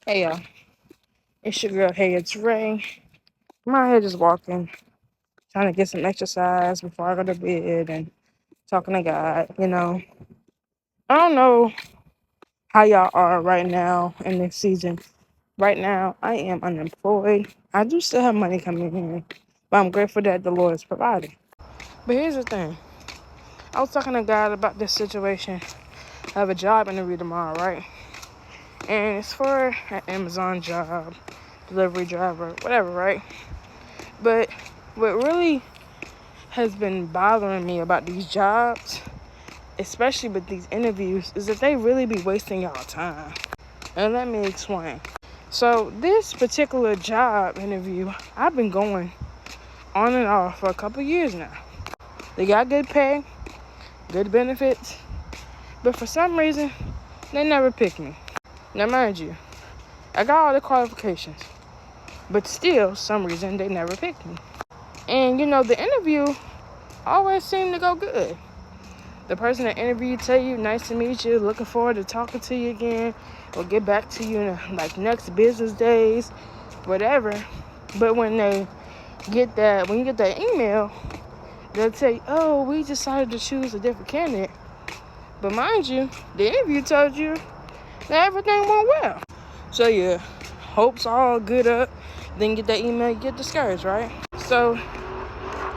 Hey y'all, it's your girl. Hey, it's Ray. I'm out here just walking, trying to get some exercise before I go to bed and talking to God. I don't know how y'all are right now in this season. Right now, I am unemployed. I do still have money coming in, but I'm grateful that the Lord is providing. But here's the thing: I was talking to God about this situation. I have a job interview tomorrow, right? And it's for an Amazon job, delivery driver, whatever, right? But what really has been bothering me about these jobs, especially with these interviews, is that they really be wasting y'all time. And let me explain. So this particular job interview, I've been going on and off for a couple years now. They got good pay, good benefits, but for some reason, they never picked me. Now mind you, I got all the qualifications, but still, some reason, they never picked me. And the interview always seemed to go good. The person that interviewed tell you, nice to meet you, looking forward to talking to you again, or get back to you in next business days, whatever. But when you get that email, they'll tell you, oh, we decided to choose a different candidate. But mind you, the interview told you that everything went well. So yeah, hopes all good up. Then get that email, you get discouraged, right? So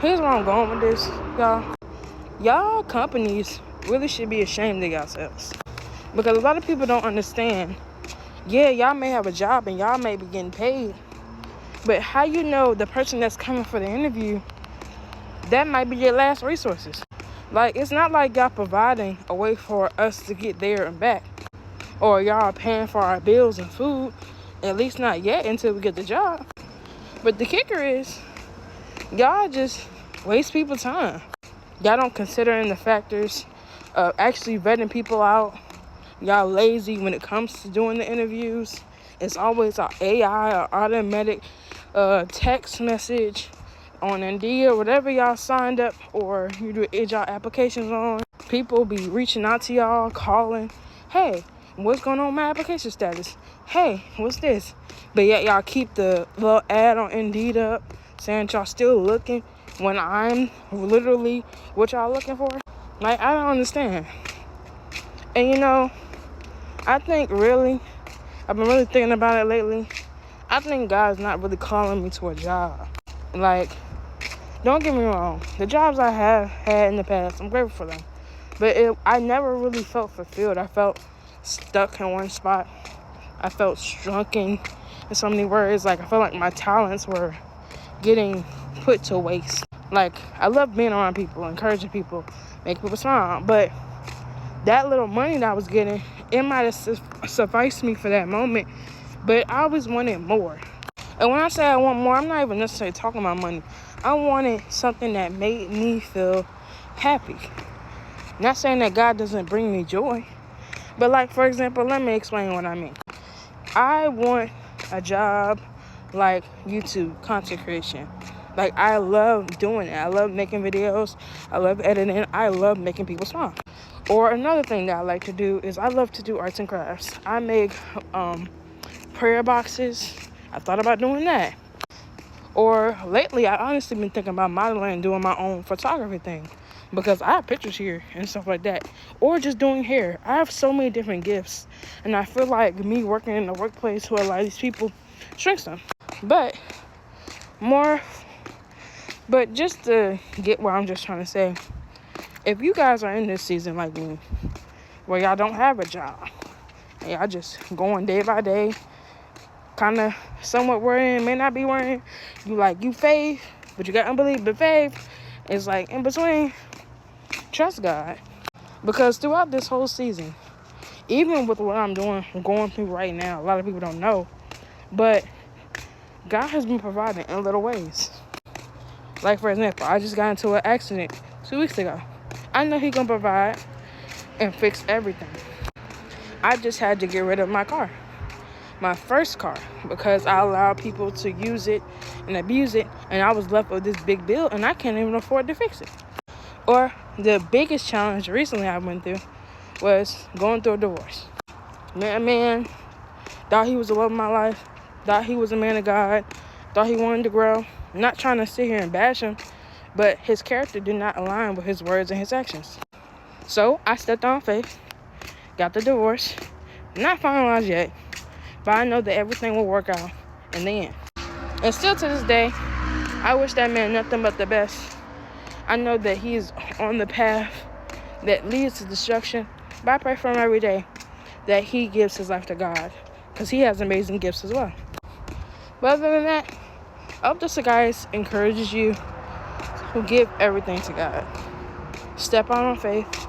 here's where I'm going with this, y'all. Y'all companies really should be ashamed of yourselves. Because a lot of people don't understand. Yeah, y'all may have a job and y'all may be getting paid. But how you know the person that's coming for the interview, that might be your last resources. It's not like y'all providing a way for us to get there and back. Or y'all paying for our bills and food. At least not yet until we get the job. But the kicker is, y'all just waste people's time. Y'all don't consider in the factors of actually vetting people out. Y'all lazy when it comes to doing the interviews. It's always an AI or automatic text message on Indeed or whatever y'all signed up or you do y'all applications on. People be reaching out to y'all, calling, hey, what's going on with my application status? Hey, what's this? But yet y'all keep the little ad on Indeed up saying y'all still looking when I'm literally what y'all looking for. I don't understand. And I think really, I've been really thinking about it lately. I think God's not really calling me to a job. Don't get me wrong. The jobs I have had in the past, I'm grateful for them. But I never really felt fulfilled. I felt stuck in one spot. I felt shrunken in so many words. I felt like my talents were getting put to waste. I love being around people, encouraging people, making people smile. But that little money that I was getting, it might have sufficed me for that moment. But I always wanted more. And when I say I want more, I'm not even necessarily talking about money. I wanted something that made me feel happy. Not saying that God doesn't bring me joy. But for example, let me explain what I mean. I want a job like YouTube, content creation. I love doing it. I love making videos. I love editing. I love making people smile. Or another thing that I like to do is I love to do arts and crafts. I make prayer boxes. I thought about doing that. Or lately, I honestly been thinking about modeling and doing my own photography thing. Because I have pictures here and stuff like that. Or just doing hair. I have so many different gifts. And I feel like me working in the workplace where a lot of these people shrinks them. But just to get where I'm just trying to say, if you guys are in this season like me, where y'all don't have a job, and y'all just going day by day, kind of somewhat worrying, may not be worrying, you faith, but you got unbelief, but faith is in between, trust God. Because throughout this whole season, even with what I'm going through right now, a lot of people don't know, but God has been providing in little ways. For example, I just got into an accident 2 weeks ago. I know He's going to provide and fix everything. I just had to get rid of my car. My first car, because I allowed people to use it and abuse it, and I was left with this big bill, and I can't even afford to fix it. Or the biggest challenge recently I went through was going through a divorce. Met a man thought he was the love of my life, thought he was a man of God, thought he wanted to grow. I'm not trying to sit here and bash him, but his character did not align with his words and his actions. So I stepped on faith, got the divorce. Not finalized yet, but I know that everything will work out in the end. And still to this day, I wish that man nothing but the best. I know that he is on the path that leads to destruction, but I pray for him every day that he gives his life to God, because he has amazing gifts as well. But other than that, I hope this, guys, encourages you to give everything to God. Step out on faith,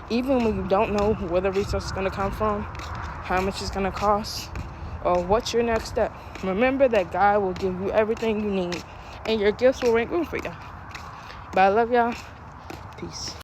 even when you don't know where the resource is going to come from, how much it's going to cost, or what's your next step. Remember that God will give you everything you need, and your gifts will make room for you. But I love y'all. Peace.